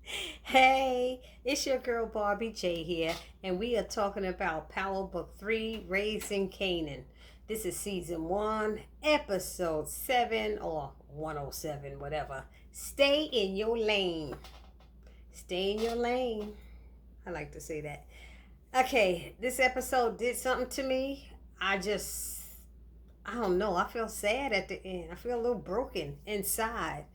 Hey, it's your girl Barbie J here, and we are talking about Powerbook 3 Raising Kanan. This is season 1, episode 7 or 107, whatever. Stay in your lane. Stay in your lane. I like to say that. Okay, this episode did something to me. I don't know. I feel sad at the end. I feel a little broken inside.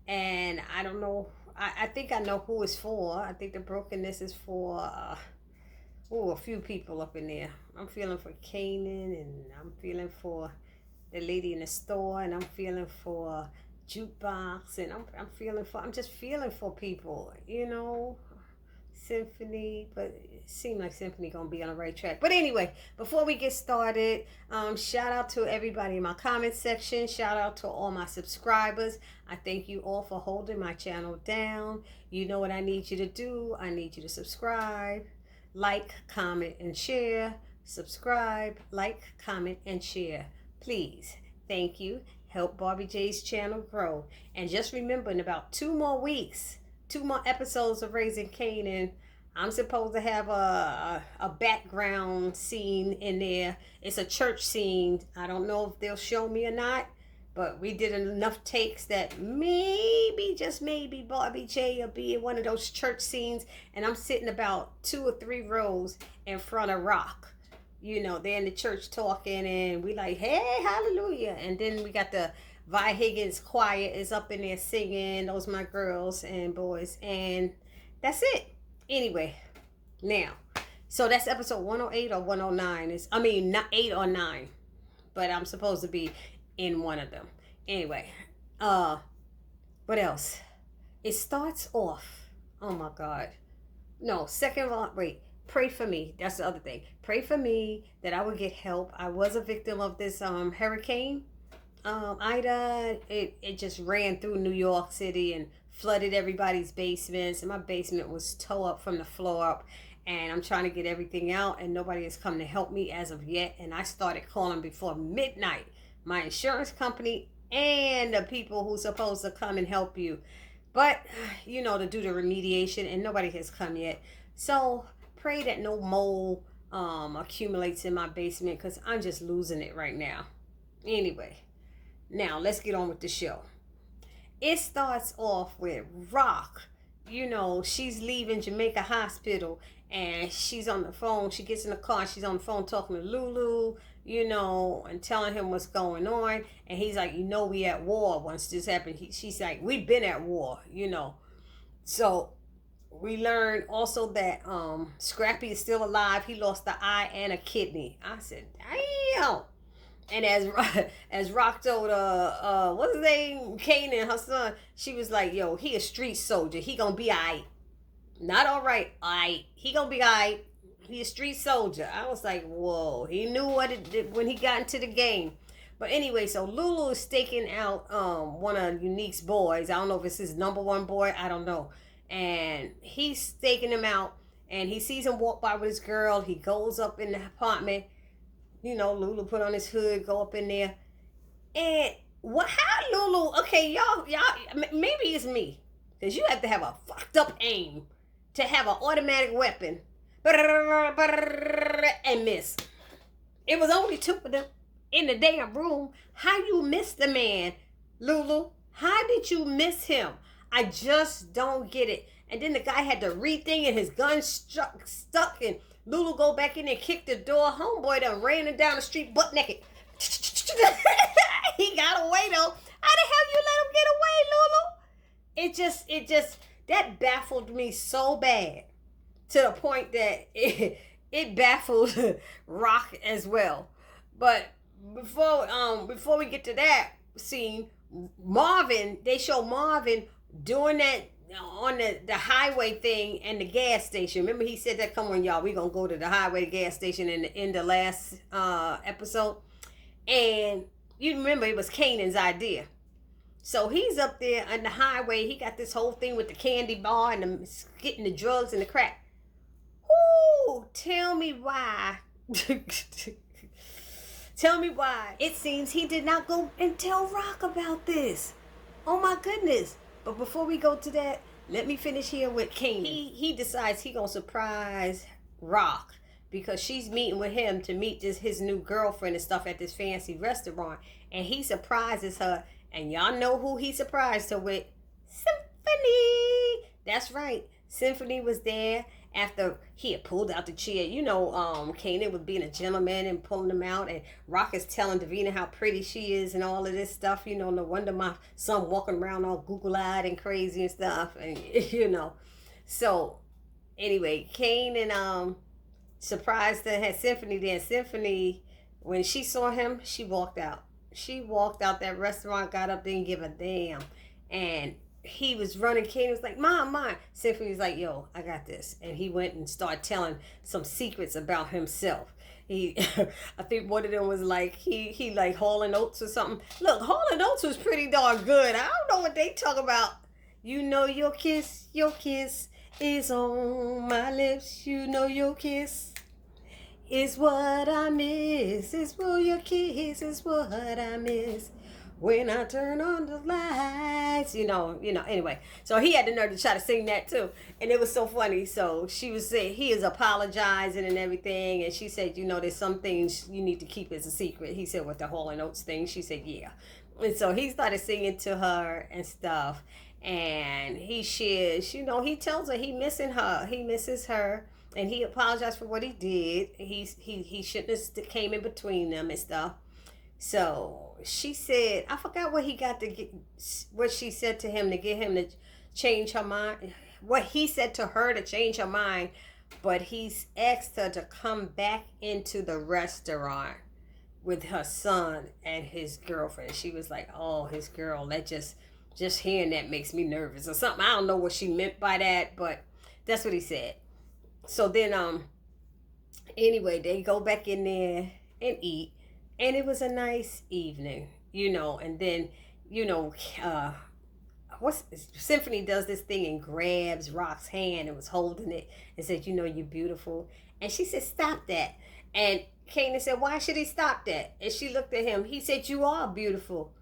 And I don't know. I think I know who it's for. I think the brokenness is for a few people up in there. I'm feeling for Kanan, and I'm feeling for the lady in the store, and I'm feeling for jukebox, and I'm just feeling for people, Symphony, but it seemed like Symphony gonna be on the right track. But anyway, before we get started, shout out to everybody in my comment section. Shout out to all my subscribers. I thank you all for holding my channel down. You know what I need you to do. I need you to subscribe, like, comment, and share. Subscribe, like, comment, and share. Please. Thank you. Help Barbie J's channel grow. And just remember, in about 2 more weeks, 2 more episodes of Raising Kanan, I'm supposed to have a background scene in there. It's a church scene. I don't know if they'll show me or not, but we did enough takes that maybe, just maybe, Barbie J will be in one of those church scenes, and I'm sitting about 2 or 3 rows in front of Rock. They're in the church talking, and we like, hey, hallelujah. And then we got the Vi Higgins choir is up in there singing. Those my girls and boys. And that's it. Anyway, now, so that's episode 108 or 109. Not 8 or 9. But I'm supposed to be in one of them. Anyway, what else? It starts off. Oh my God. No, second of all, wait. Pray for me. That's the other thing. Pray for me that I would get help. I was a victim of this hurricane. Ida, it just ran through New York City and flooded everybody's basements, and my basement was toe up from the floor up, and I'm trying to get everything out, and nobody has come to help me as of yet. And I started calling before midnight, my insurance company and the people who's supposed to come and help you, but to do the remediation, and nobody has come yet. So pray that no mold accumulates in my basement, because I'm just losing it right now. Anyway, now let's get on with the show. It starts off with Rock. She's leaving Jamaica Hospital, and she's on the phone. She gets in the car, she's on the phone talking to Lulu, and telling him what's going on. And he's like, we at war once this happened. She's like, we've been at war. So we learned also that Scrappy is still alive. He lost the eye and a kidney. I said, damn. And as Rock told what's his name, Kanan, her son, she was like, yo, he a street soldier. He gonna be alright. Not alright, alright. He gonna be alright. He a street soldier. I was like, whoa. He knew what it did when he got into the game. But anyway, so Lulu is staking out one of Unique's boys. I don't know if it's his number one boy. I don't know. And he's staking him out. And he sees him walk by with his girl. He goes up in the apartment. Lulu put on his hood, go up in there. And how Lulu, okay, y'all, maybe it's me. Because you have to have a fucked up aim to have an automatic weapon and miss. It was only 2 of them in the damn room. How you miss the man, Lulu? How did you miss him? I just don't get it. And then the guy had to rethink, and his gun stuck, and Lulu go back in and kick the door. Homeboy done ran him down the street butt naked. He got away though. How the hell you let him get away, Lulu? It just that baffled me so bad, to the point that it baffled Rock as well. But before we get to that scene, they show Marvin doing that on the highway thing and the gas station. Remember he said that, come on y'all, we gonna go to the highway gas station in the last episode. And you remember it was Kanan's idea. So he's up there on the highway. He got this whole thing with the candy bar and getting the drugs and the crack. Ooh, tell me why. Tell me why. It seems he did not go and tell Rock about this. Oh my goodness. But before we go to that, let me finish here with Kanan. He decides he gonna surprise Rock because she's meeting with him to meet his new girlfriend and stuff at this fancy restaurant, and he surprises her. And y'all know who he surprised her with? Symphony. That's right. Symphony was there after he had pulled out the chair. Kanan was being a gentleman and pulling them out, and Rock is telling Davina how pretty she is and all of this stuff. No wonder my son walking around all Google-eyed and crazy and stuff, and So anyway, Kanan surprised her, had Symphony there. Symphony, when she saw him, she walked out. She walked out that restaurant, got up, didn't give a damn, and he was running. Kanan was like, Mom. Symphony was like, yo, I got this. And he went and started telling some secrets about himself. I think one of them was like, he like Hall & Oates or something. Look, Hall & Oates was pretty darn good. I don't know what they talk about. Your kiss is on my lips. Your kiss is what I miss. Your kiss is what I miss. When I turn on the lights, anyway. So he had the nerve to try to sing that too. And it was so funny. So she was saying, he is apologizing and everything. And she said, there's some things you need to keep as a secret. He said, with the Hall & Oates thing. She said, yeah. And so he started singing to her and stuff. And he shares, he tells her he misses her. And he apologized for what he did. He shouldn't have came in between them and stuff. So she said, I forgot what she said to him to get him to change her mind. What he said to her to change her mind, but he's asked her to come back into the restaurant with her son and his girlfriend. She was like, oh, his girl, that just hearing that makes me nervous or something. I don't know what she meant by that, but that's what he said. So then, anyway, they go back in there and eat. And it was a nice evening, and then, Symphony does this thing and grabs Rock's hand and was holding it and said, you're beautiful. And she said, stop that. And Kanan said, why should he stop that? And she looked at him. He said, you are beautiful.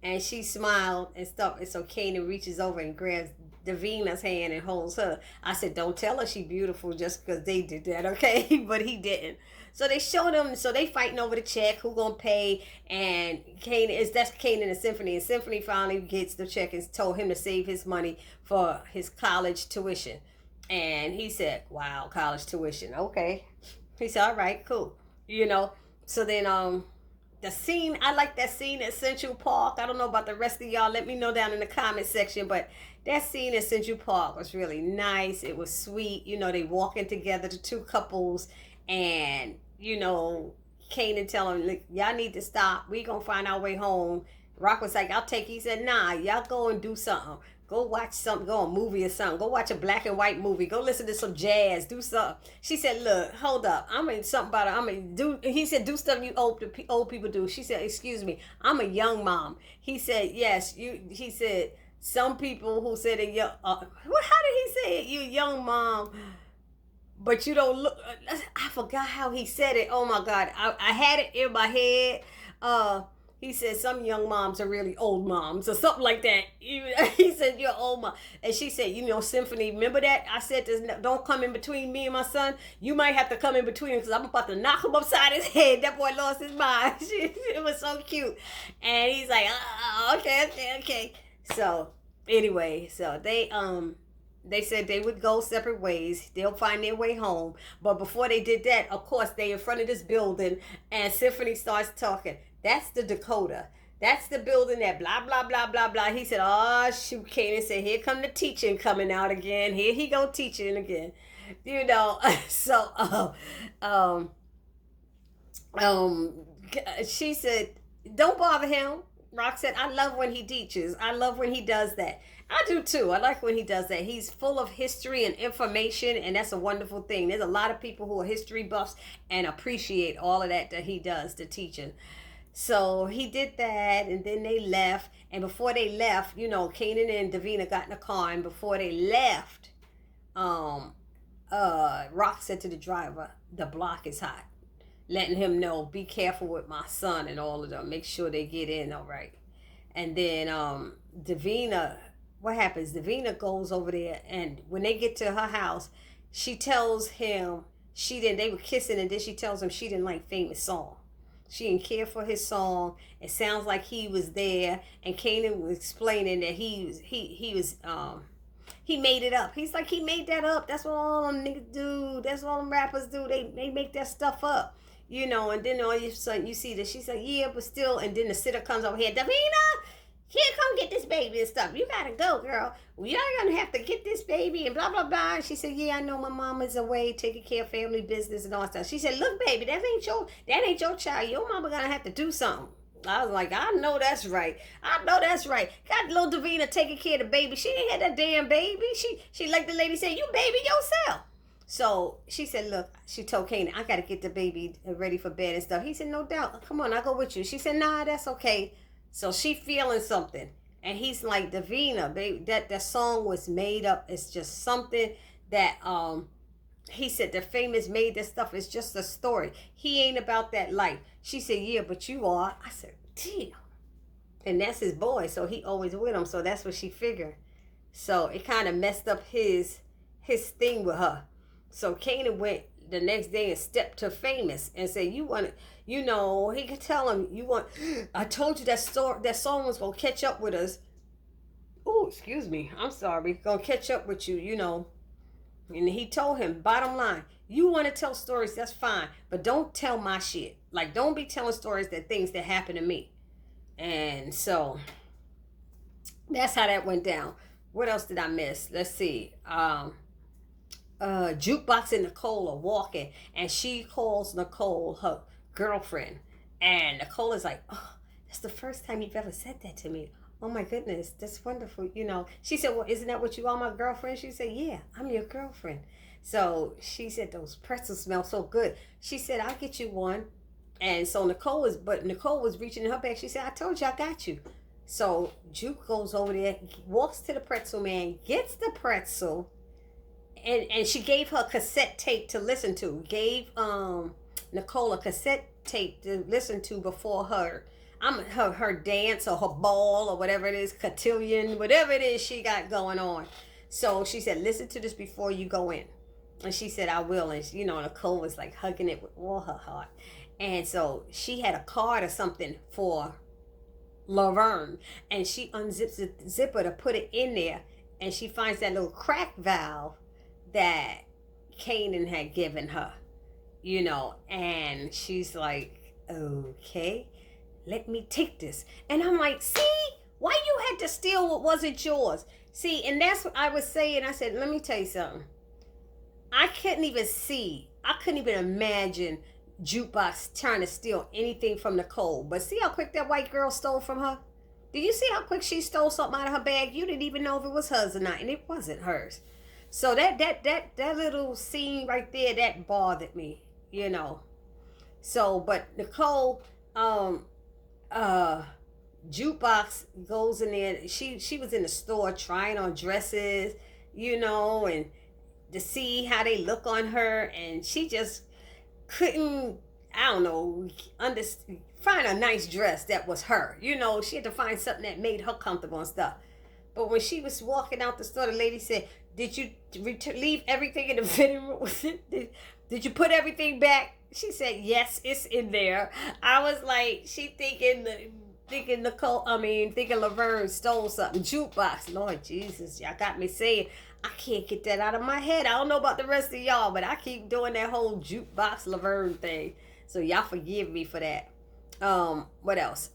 And she smiled and stuff. And so Kanan reaches over and grabs Davina's hand and holds her. I said, don't tell her she's beautiful just because they did that, okay? But he didn't. So they showed them, so they fighting over the check, who gonna pay, and that's Kanan and Symphony. And Symphony finally gets the check and told him to save his money for his college tuition. And he said, wow, college tuition, okay. He said, all right, cool. So then the scene, I like that scene at Central Park. I don't know about the rest of y'all. Let me know down in the comment section. But that scene at Central Park was really nice. It was sweet. They walking together, the two couples. And, Kanan telling him, y'all need to stop. We gonna find our way home. Rock was like, I'll take you. He said, nah, y'all go and do something. Go watch something, go a movie or something. Go watch a black and white movie. Go listen to some jazz. Do something. She said, look, hold up. Something about it. He said, do stuff you old people do. She said, excuse me, I'm a young mom. He said, yes, he said, some people who said, how did he say it? You young mom, but you don't look, I forgot how he said it. Oh my God. I had it in my head. He said some young moms are really old moms or something like that. He said, you're old mom. And she said, Symphony, remember that? I said, don't come in between me and my son. You might have to come in between him because I'm about to knock him upside his head. That boy lost his mind. It was so cute. And he's like, okay. So anyway, so they said they would go separate ways. They'll find their way home. But before they did that, of course, they in front of this building and Symphony starts talking. That's the Dakota. That's the building that blah, blah, blah, blah, blah. He said, oh, shoot, Kanan said, here come the teaching coming out again. Here he go teaching again. So, she said, don't bother him. Rock said, I love when he teaches. I love when he does that. I do too. I like when he does that. He's full of history and information, and that's a wonderful thing. There's a lot of people who are history buffs and appreciate all of that he does, the teaching. So he did that, and then they left. And before they left, Kanan and Davina got in the car, and before they left, Rock said to the driver, the block is hot. Letting him know, be careful with my son and all of them. Make sure they get in all right. And then Davina what happens? Davina goes over there, and when they get to her house, she tells him she didn't. They were kissing, and then she tells him she didn't like Famous song. She didn't care for his song. It sounds like he was there, and Kanan was explaining that he made it up. He's like, he made that up. That's what all them niggas do. That's what all them rappers do. They make that stuff up. You know, and then all of a sudden you see that she's like, yeah, but still, and then the sitter comes over here, Davina, here, come get this baby and stuff. You gotta go, girl. You're gonna have to get this baby and blah, blah, blah. And she said, yeah, I know my mama's away taking care of family business and all that stuff. She said, look, baby, that ain't your child. Your mama gonna have to do something. I was like, I know that's right. I know that's right. Got little Davina taking care of the baby. She ain't had that damn baby. She like the lady said, you baby yourself. So she said, look, she told Kanan, I got to get the baby ready for bed and stuff. He said, no doubt. Come on, I'll go with you. She said, nah, that's okay. So she feeling something. And he's like, Davina, baby, that song was made up. It's just something that, he said, the Famous made this stuff. It's just a story. He ain't about that life. She said, yeah, but you are. I said, damn. And that's his boy. So he always with him. So that's what she figured. So it kind of messed up his thing with her. So Kanan went the next day and stepped to Famous and said, you want to, you know, he could tell him, I told you that song was going to catch up with us. Oh, excuse me. I'm sorry. Going to catch up with you, you know. And he told him, bottom line, you want to tell stories, that's fine. But don't tell my shit. Like, don't be telling stories things that happen to me. And so that's how that went down. What else did I miss? Let's see. Jukebox and Nicole are walking, and she calls Nicole her girlfriend, and Nicole is like, oh, that's the first time you've ever said that to me. Oh my goodness, that's wonderful. You know, she said, well, isn't that what you are, my girlfriend? She said, yeah, I'm your girlfriend. So she said, those pretzels smell so good. She said, I'll get you one. And so Nicole was reaching in her bag. She said, I told you I got you. So Juke goes over there, walks to the pretzel man, gets the pretzel, and she gave her a cassette tape to listen to. Gave Nicole a cassette tape to listen to before her dance or her ball or whatever it is, cotillion, whatever it is she got going on. So she said, listen to this before you go in. And she said, I will. And you know, Nicole was like hugging it with all her heart. And so she had a card or something for Laverne, and she unzips the zipper to put it in there, and she finds that little crack valve that Kanan had given her, you know, and she's like, okay, let me take this. And I'm like, see, why you had to steal what wasn't yours? See, and that's what I was saying. I said, let me tell you something. I couldn't even imagine Jukebox trying to steal anything from Nicole. But see how quick that white girl stole from her? Did you see how quick she stole something out of her bag? You didn't even know if it was hers or not, and it wasn't hers. So that little scene right there, that bothered me, you know. So, but Nicole, Jukebox goes in there. She was in the store trying on dresses, you know, and to see how they look on her, and she just couldn't, I don't know, find a nice dress that was her. You know, she had to find something that made her comfortable and stuff. But when she was walking out the store, the lady said, did you leave everything in the fitting room? Did you put everything back? She said, yes, it's in there. I was like, she thinking Laverne stole something. Jukebox, Lord Jesus, y'all got me saying, I can't get that out of my head. I don't know about the rest of y'all, but I keep doing that whole Jukebox Laverne thing. So y'all forgive me for that. What else?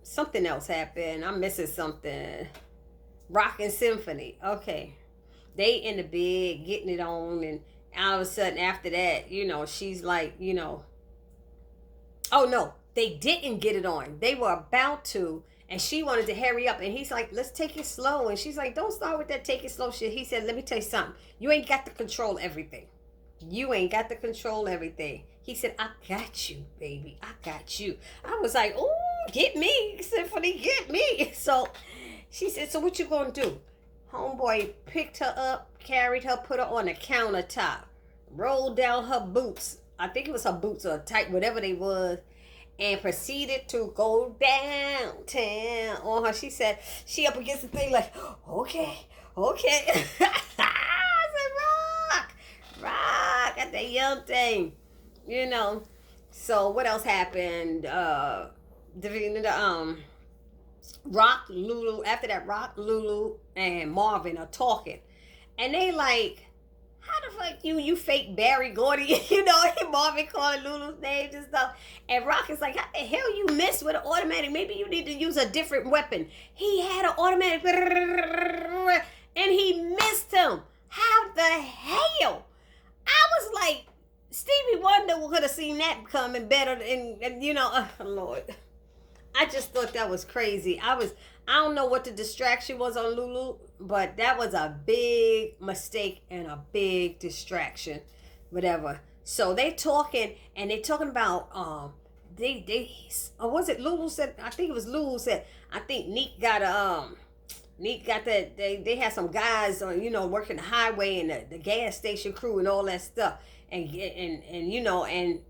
Something else happened. I'm missing something. Rockin' Symphony. Okay. They in the bed getting it on, and all of a sudden after that, you know, she's like, you know, oh no, they didn't get it on. They were about to, and she wanted to hurry up, and he's like, let's take it slow. And she's like, don't start with that take it slow shit. He said, let me tell you something. You ain't got to control everything. You ain't got to control everything. He said, I got you, baby. I got you. I was like, oh, get me. Symphony, get me. So she said, so what you gonna do? Homeboy picked her up, carried her, put her on the countertop, rolled down her boots. I think it was her boots or tight, whatever they was. and proceeded to go downtown on her. She said she up against the thing like, okay, okay. I said, rock at that young thing, you know. So what else happened? Rock, Lulu. After that, Rock, Lulu, and Marvin are talking, and they like, how the fuck you fake Barry Gordy? You know, Marvin calling Lulu's names and stuff. And Rock is like, how the hell you miss with an automatic? Maybe you need to use a different weapon. He had an automatic and he missed him. How the hell? I was like, Stevie Wonder could have seen that coming better and you know, oh Lord. I just thought that was crazy. I don't know what the distraction was on Lulu, but that was a big mistake and a big distraction. Whatever. So they talking and they talking about or was it Lulu said, I think it was Lulu said, I think Neek got that they had some guys on, you know, working the highway and the gas station crew and all that stuff. And you know, and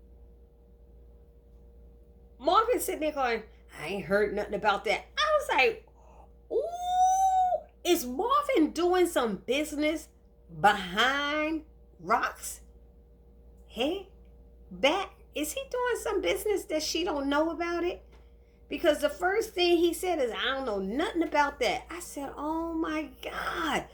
Marvin sitting there going, I ain't heard nothing about that. I was like, ooh, is Marvin doing some business behind Rock's head back? Is he doing some business that she don't know about it? Because the first thing he said is, I don't know nothing about that. I said, oh my God.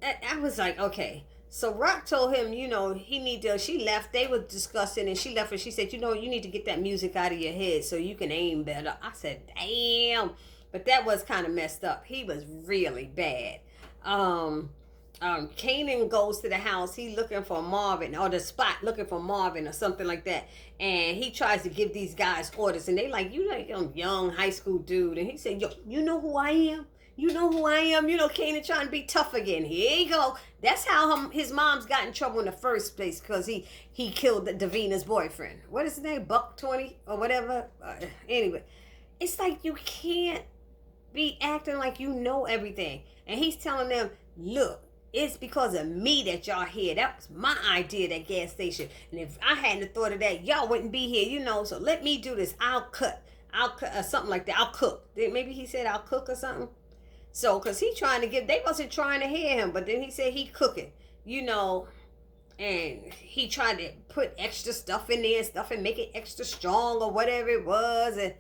I was like, okay. So Rock told him, you know, she left. They were discussing and she left and she said, you know, you need to get that music out of your head so you can aim better. I said, damn. But that was kind of messed up. He was really bad. Kanan goes to the house. He looking for Marvin, or the spot looking for Marvin or something like that. And he tries to give these guys orders. And they like, you like young high school dude. And he said, yo, you know who I am? You know who I am? You know, Kanan trying to be tough again. Here you go. That's how his mom's got in trouble in the first place, because he killed Davina's boyfriend. What is his name? Buck 20 or whatever? Anyway, it's like you can't be acting like you know everything. And he's telling them, look, it's because of me that y'all here. That was my idea, that gas station. And if I hadn't thought of that, y'all wouldn't be here, you know. So let me do this. I'll cut something like that. I'll cook. Maybe he said I'll cook or something. So, because they wasn't trying to hear him, but then he said he cooking, you know, and he tried to put extra stuff in there and make it extra strong or whatever it was. And,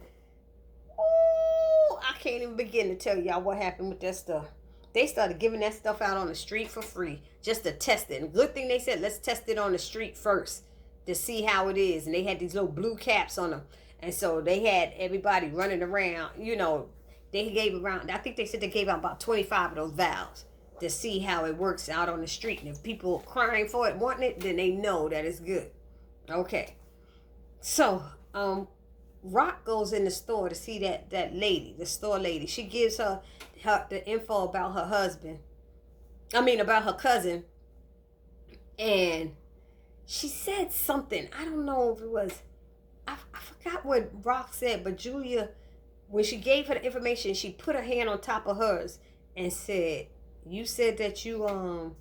I can't even begin to tell y'all what happened with that stuff. They started giving that stuff out on the street for free just to test it. And good thing they said, let's test it on the street first to see how it is. And they had these little blue caps on them. And so they had everybody running around, you know. They gave around, I think they said they gave out about 25 of those valves to see how it works out on the street. And if people are crying for it, wanting it, then they know that it's good. Okay. So, Rock goes in the store to see that lady, the store lady. She gives her the info about her husband. About her cousin. And she said something. I don't know if it was, I forgot what Rock said, but Julia, when she gave her the information, she put her hand on top of hers and said, you said that you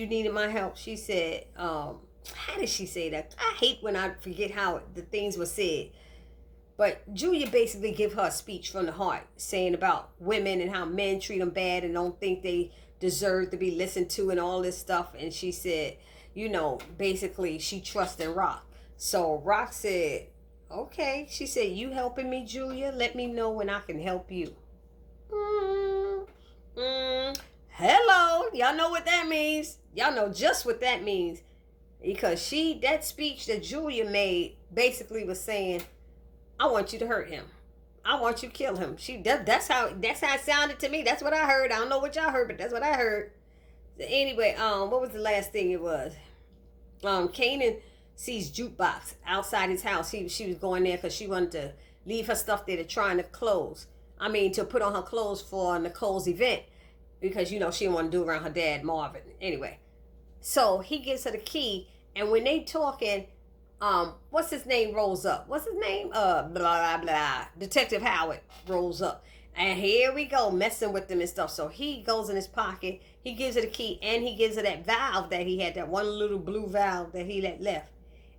needed my help. She said, how did she say that? I hate when I forget how the things were said. But Julia basically gave her a speech from the heart, saying about women and how men treat them bad and don't think they deserve to be listened to and all this stuff. And she said, you know, basically she trusts in Rock. So Rock said, okay. She said, you helping me, Julia? Let me know when I can help you. Hello. Y'all know what that means. Y'all know just what that means. Because that speech that Julia made basically was saying, I want you to hurt him. I want you to kill him. That's how it sounded to me. That's what I heard. I don't know what y'all heard, but that's what I heard. So anyway, what was the last thing it was? Kanan sees Jukebox outside his house. She was going there because she wanted to leave her stuff there to try to to put on her clothes for Nicole's event, because, you know, she didn't want to do around her dad, Marvin. Anyway, so he gives her the key, and when they talking, what's his name rolls up. What's his name? Blah, blah, blah. Detective Howard rolls up. And here we go, messing with them and stuff. So he goes in his pocket, he gives her the key, and he gives her that valve that he had, that one little blue valve that he let left.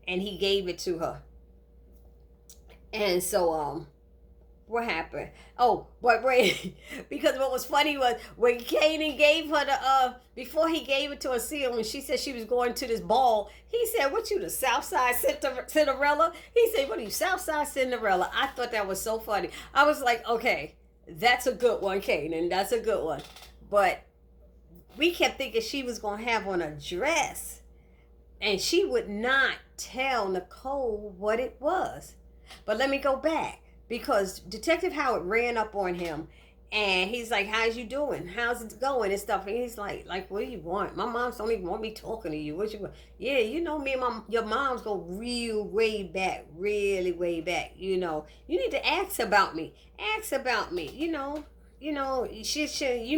And he gave it to her. And so what happened? Oh, but wait, because what was funny was when Kanan gave her the before he gave it to her seal, when she said she was going to this ball, he said, "What, you the Southside Cinderella?" He said, "What are you, Southside Cinderella?" I thought that was so funny. I was like, okay, that's a good one, Kanan. That's a good one. But we kept thinking she was gonna have on a dress, and she would not tell Nicole what it was. But let me go back, because Detective Howard ran up on him and he's like, "How's you doing? How's it going?" and stuff. And he's like, "What do you want? My moms don't even want me talking to you. What you want?" "Yeah, you know me and your moms go real way back, really way back. You need to ask about me. Ask about me. You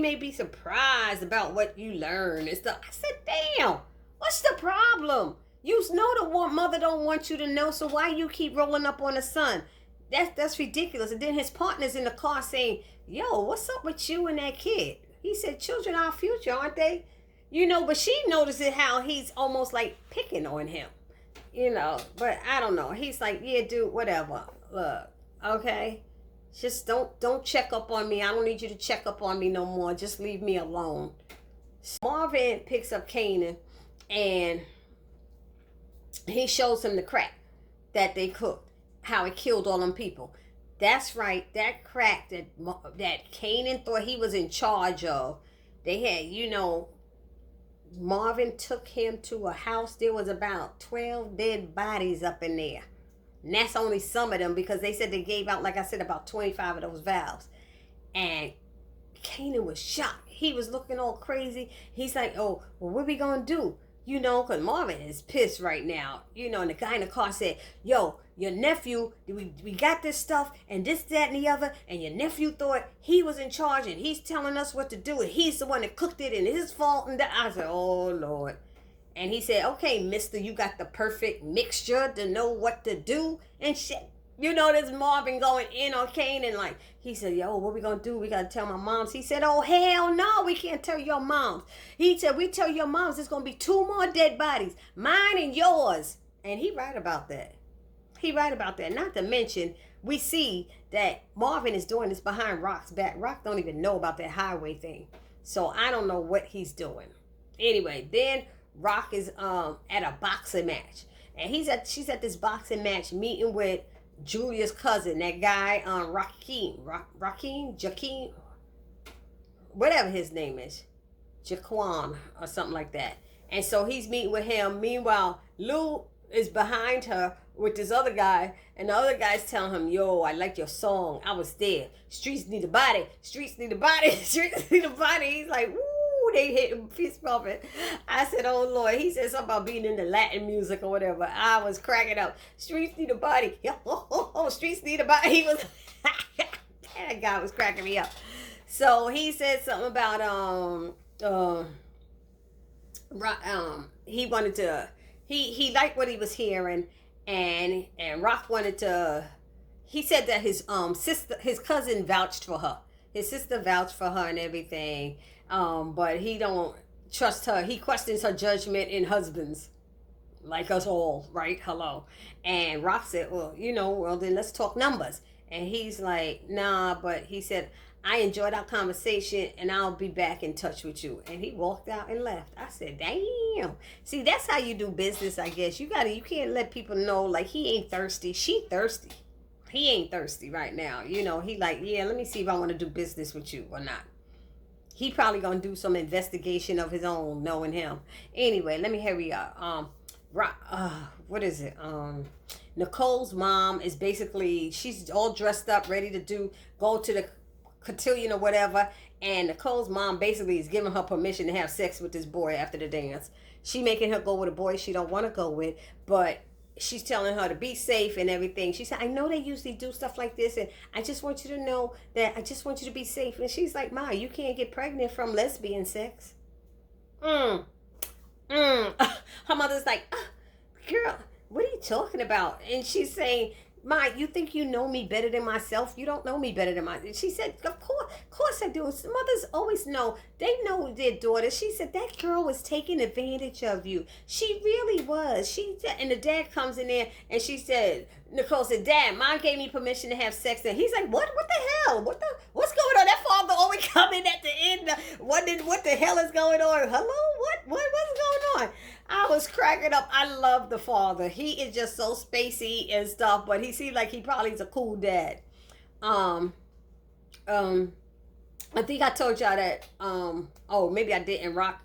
may be surprised about what you learn and stuff." I said, "Damn, what's the problem? You know the one mother don't want you to know, so why you keep rolling up on the son?" That's ridiculous. And then his partner's in the car saying, "Yo, what's up with you and that kid?" He said, "Children are our future, aren't they?" But she notices how he's almost like picking on him. But I don't know. He's like, "Yeah, dude, whatever. Look, okay? Just don't check up on me. I don't need you to check up on me no more. Just leave me alone." Marvin picks up Kanan and he shows him the crack that they cooked, how it killed all them people. That's right, that crack that Kanan thought he was in charge of. They had, Marvin took him to a house. There was about 12 dead bodies up in there. And that's only some of them, because they said they gave out, like I said, about 25 of those valves. And Kanan was shocked. He was looking all crazy. He's like, "Oh, well, what are we going to do?" Because Marvin is pissed right now. And the guy in the car said, "Yo, your nephew, we got this stuff and this, that, and the other, and your nephew thought he was in charge and he's telling us what to do, and he's the one that cooked it and his fault." And I said, "Oh, Lord." And he said, "Okay, mister, you got the perfect mixture to know what to do and shit." This Marvin going in on Kanan, like, he said, "Yo, what we gonna do? We gotta tell my moms." He said, "Oh, hell no, we can't tell your moms." He said, "We tell your moms, there's gonna be 2 more dead bodies, mine and yours." And he right about that. He right about that. Not to mention, we see that Marvin is doing this behind Rock's back. Rock don't even know about that highway thing. So I don't know what he's doing. Anyway, then Rock is at a boxing match. And she's at this boxing match meeting with Julia's cousin, that guy, Jakeem, whatever his name is, Jaquan or something like that. And so he's meeting with him. Meanwhile, Lou is behind her with this other guy, and the other guy's telling him, "Yo, I like your song. I was there. Streets need a body. Streets need a body. Streets need a body." He's like, "Woo!" They hit him, fist bumping. I said, "Oh Lord." He said something about being into Latin music or whatever. I was cracking up. Streets need a body. Streets need a body. He was that guy was cracking me up. So he said something about he wanted to, he liked what he was hearing, and Rock wanted to, he said that his cousin vouched for her. His sister vouched for her and everything. But he don't trust her. He questions her judgment in husbands, like us all, right? Hello. And Rock said, "Well, then let's talk numbers." And he's like, "Nah," but he said, "I enjoyed our conversation and I'll be back in touch with you." And he walked out and left. I said, "Damn." See, that's how you do business, I guess. You can't let people know, like, he ain't thirsty. She thirsty. He ain't thirsty right now. He like, "Yeah, let me see if I want to do business with you or not." He probably gonna do some investigation of his own, knowing him. Anyway, let me hurry up. What is it? Nicole's mom is basically, she's all dressed up, ready to go to the cotillion or whatever. And Nicole's mom basically is giving her permission to have sex with this boy after the dance. She making her go with a boy she don't want to go with, but she's telling her to be safe and everything. She said, "I know they usually do stuff like this, and I just want you to know that I just want you to be safe." And she's like, "Ma, you can't get pregnant from lesbian sex." Her mother's like, "Girl, what are you talking about?" And she's saying, You think you know me better than myself? You don't know me better than myself. She said, of course I do. Mothers always know. They know their daughter. She said, that girl was taking advantage of you. She really was. She said, and the dad comes in there and she said, Nicole said, Dad, Mom gave me permission to have sex. And he's like, what? What the hell? What's going on? That father always coming at the end. What the hell is going on? Hello? What's going on? I was cracking up. I love the father. He is just so spacey and stuff, but he seems like he probably is a cool dad. Um, um, I think I told y'all that. Oh, maybe I didn't. Rock.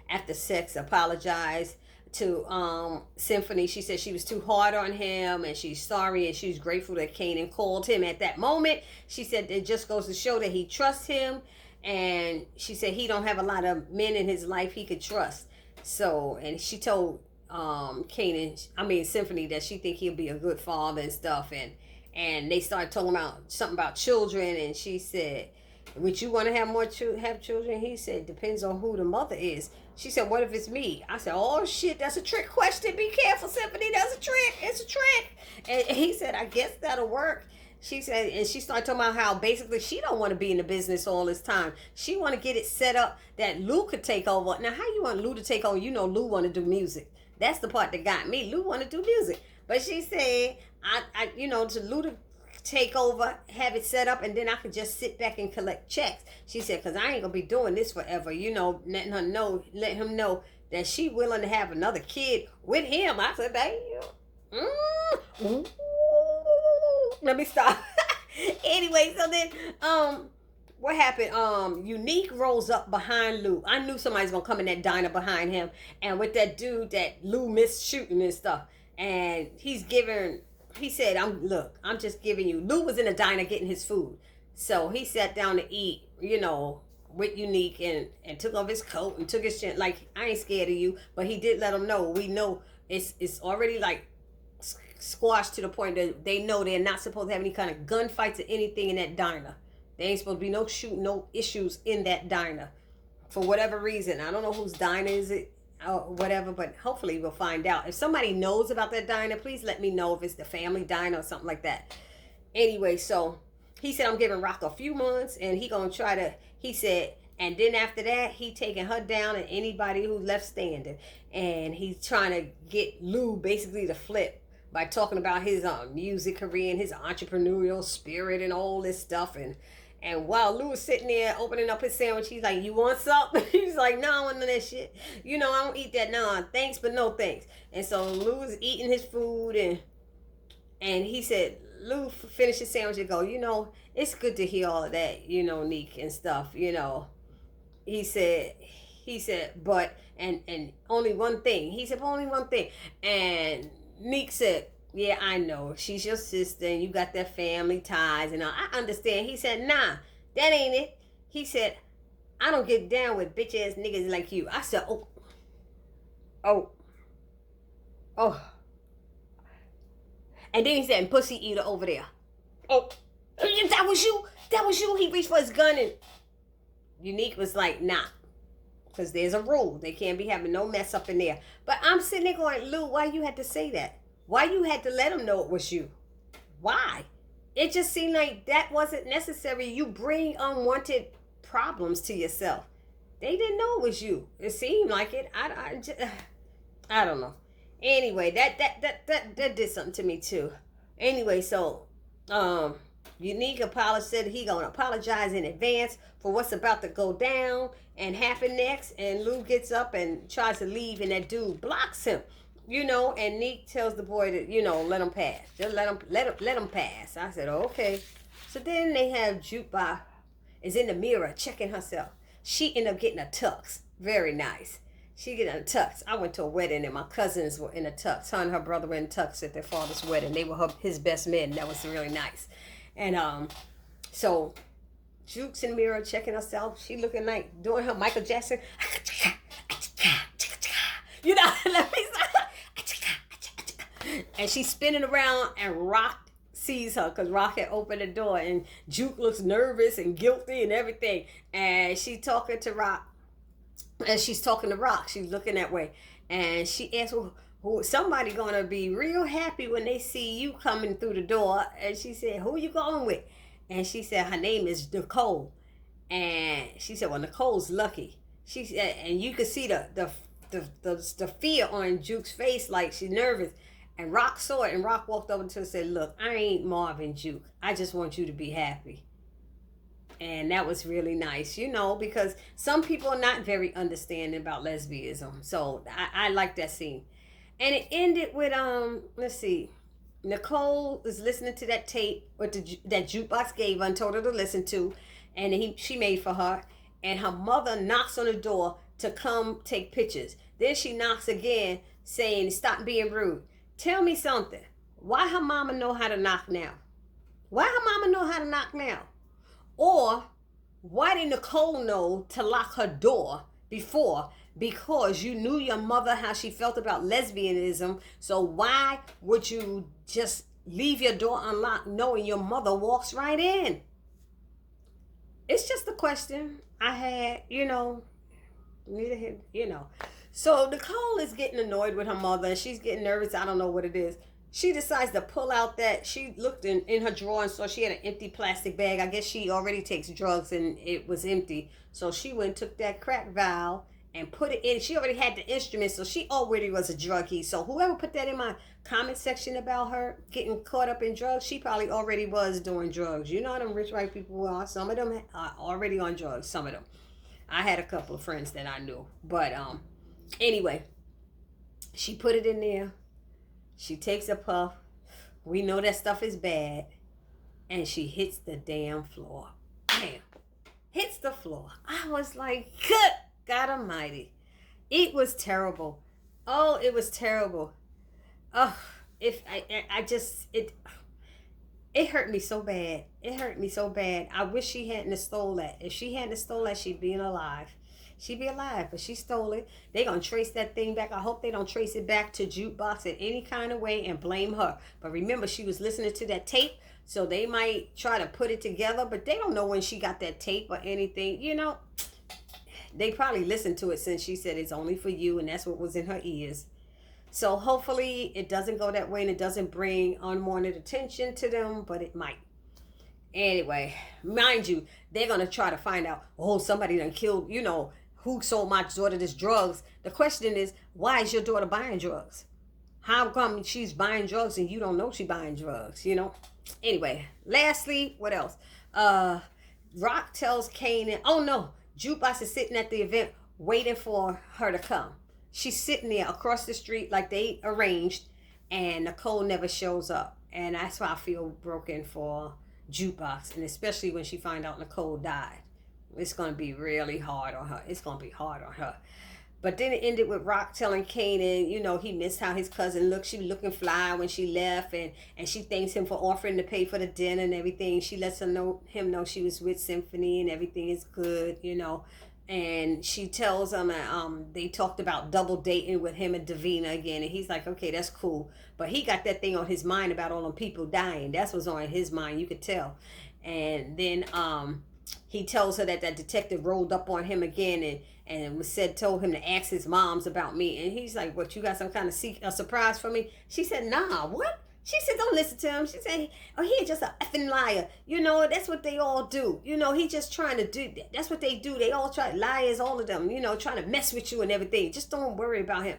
After sex, apologized to Symphony. She said she was too hard on him, and she's sorry, and she's grateful that Kanan called him at that moment. She said it just goes to show that he trusts him, and she said he don't have a lot of men in his life he could trust. So, and she told Symphony, that she think he'll be a good father and stuff, and they started talking about something about children, and she said, would you want to have children? He said, depends on who the mother is. She said, what if it's me? I said, oh shit, that's a trick question. Be careful, Symphony, that's a trick. It's a trick. And he said, I guess that'll work. She said, and she started talking about how basically she don't want to be in the business all this time. She want to get it set up that Lou could take over. Now, how you want Lou to take over? You know Lou want to do music. That's the part that got me. Lou want to do music. But she said, to Lou to take over, have it set up, and then I could just sit back and collect checks. She said, because I ain't going to be doing this forever. Letting him know that she willing to have another kid with him. I said, damn. Let me stop. Anyway, so then what happened? Unique rolls up behind Lou. I knew somebody's gonna come in that diner behind him, and with that dude that Lou missed shooting and stuff. And he said, I'm just giving you. Lou was in a diner getting his food. So he sat down to eat, with Unique, and took off his coat and took his chin. Like, I ain't scared of you, but he did let him know. We know it's already like squashed to the point that they know they're not supposed to have any kind of gunfights or anything in that diner. There ain't supposed to be no shooting, no issues in that diner. For whatever reason. I don't know whose diner is it or whatever, but hopefully we'll find out. If somebody knows about that diner, please let me know if it's the family diner or something like that. Anyway, so he said, I'm giving Rock a few months, and he said, and then after that, he taking her down and anybody who left standing. And he's trying to get Lou basically to flip by talking about his music career and his entrepreneurial spirit and all this stuff. And while Lou was sitting there opening up his sandwich, he's like, you want something? He's like, no, I want none of that shit. I don't eat that. No, thanks, but no thanks. And so Lou was eating his food, and he said, Lou finished his sandwich and go, it's good to hear all of that, Neek and stuff, He said, but, and only one thing. He said, only one thing. And Neek said, yeah, I know. She's your sister and you got that family ties and all. I understand. He said, nah, that ain't it. He said, I don't get down with bitch ass niggas like you. I said, oh. And then he said, pussy eater over there. Oh, that was you. He reached for his gun, and Unique was like, nah. Because there's a rule. They can't be having no mess up in there. But I'm sitting there going, Lou, why you had to say that? Why you had to let him know it was you? Why? It just seemed like that wasn't necessary. You bring unwanted problems to yourself. They didn't know it was you. It seemed like it. I don't know. Anyway, that did something to me too. Anyway, so Unique said he gonna apologize in advance for what's about to go down and happen next. And Lou gets up and tries to leave, and that dude blocks him. And Neek tells the boy to, let him pass. Just let him pass. I said, okay. So then they have Jukebox is in the mirror checking herself. She ended up getting a tux. Very nice. She getting a tux. I went to a wedding and my cousins were in a tux. Her and her brother were in tux at their father's wedding. They were his best men. That was really nice. And so Juke's in the mirror checking herself. She looking like doing her Michael Jackson. Let me stop. And she's spinning around, and Rock sees her because Rock had opened the door, and Juke looks nervous and guilty and everything. And she's talking to Rock. And she's talking to Rock. She's looking that way. And she asks, well, somebody gonna be real happy when they see you coming through the door. And she said, who you going with? And she said, her name is Nicole. And she said, well, Nicole's lucky. She said, and you could see the fear on Juke's face, like she's nervous. And Rock saw it, and Rock walked over to her and said, look, I ain't Marvin Juke. I just want you to be happy. And that was really nice, because some people are not very understanding about lesbianism. So I like that scene. And it ended with, let's see, Nicole is listening to that tape that Jukebox gave her and told her to listen to, and she made for her. And her mother knocks on the door to come take pictures. Then she knocks again, saying, stop being rude. Tell me something. Why her mama know how to knock now? Why her mama know how to knock now? Or why did Nicole know to lock her door before? Because you knew your mother, how she felt about lesbianism. So why would you just leave your door unlocked knowing your mother walks right in? It's just a question I had, So Nicole is getting annoyed with her mother, and she's getting nervous. I don't know what it is. She decides to pull out she looked in her drawer and saw she had an empty plastic bag. I guess she already takes drugs and it was empty. So she went and took that crack vial and put it in. She already had the instrument, so she already was a druggie. So whoever put that in my comment section about her getting caught up in drugs, she probably already was doing drugs. You know how them rich white people are. Some of them are already on drugs, some of them. I had a couple of friends that I knew. But anyway, she put it in there. She takes a puff. We know that stuff is bad. And she hits the damn floor. Bam. Hits the floor. I was like, good God Almighty. It was terrible. Oh, it was terrible. Oh, it hurt me so bad. It hurt me so bad. I wish she hadn't stole that. If she hadn't stole that, she'd be alive. She'd be alive, but she stole it. They're going to trace that thing back. I hope they don't trace it back to Jukebox in any kind of way and blame her. But remember, she was listening to that tape, so they might try to put it together, but they don't know when she got that tape or anything. They probably listened to it since she said it's only for you, and that's what was in her ears. So hopefully it doesn't go that way and it doesn't bring unwanted attention to them, but it might. Anyway, mind you, they're going to try to find out, somebody done killed, who sold my daughter this drugs. The question is, why is your daughter buying drugs? How come she's buying drugs and you don't know she's buying drugs, Anyway, lastly, what else? Rock tells Kanan, Jukebox is sitting at the event waiting for her to come. She's sitting there across the street like they arranged, and Nicole never shows up. And that's why I feel broken for Jukebox, and especially when she find out Nicole died. It's going to be really hard on her. It's going to be hard on her. But then it ended with Rock telling Kanan, he missed how his cousin looked. She was looking fly when she left, and she thanks him for offering to pay for the dinner and everything. She lets him know she was with Symphony and everything is good, And she tells him they talked about double dating with him and Davina again. And he's like, okay, that's cool. But he got that thing on his mind about all them people dying. That's what's on his mind. You could tell. And then he tells her that detective rolled up on him again and told him to ask his moms about me. And he's like, what, you got some kind of surprise for me? She said, nah, what? She said, don't listen to him. She said, he's just a effing liar. That's what they all do. He just trying to do that. That's what they do. They all try, liars, all of them, trying to mess with you and everything. Just don't worry about him.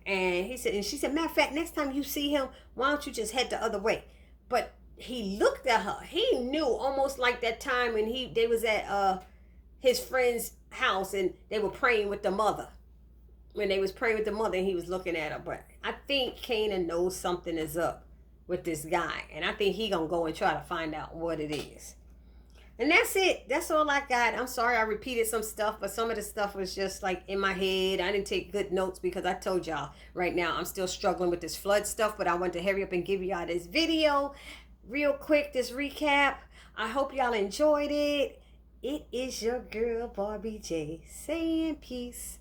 And she said, matter of fact, next time you see him, why don't you just head the other way? But he looked at her. He knew, almost like that time when they was at his friend's house and they were praying with the mother. When they was praying with the mother and he was looking at her. But I think Kanan knows something is up with this guy, and I think he gonna go and try to find out what it is. And that's it. That's all I got. I'm sorry I repeated some stuff, but some of the stuff was just like in my head. I didn't take good notes because I told y'all right now I'm still struggling with this flood stuff, but I want to hurry up and give y'all this video real quick, this recap. I hope y'all enjoyed it. It is your girl Barbie J saying peace.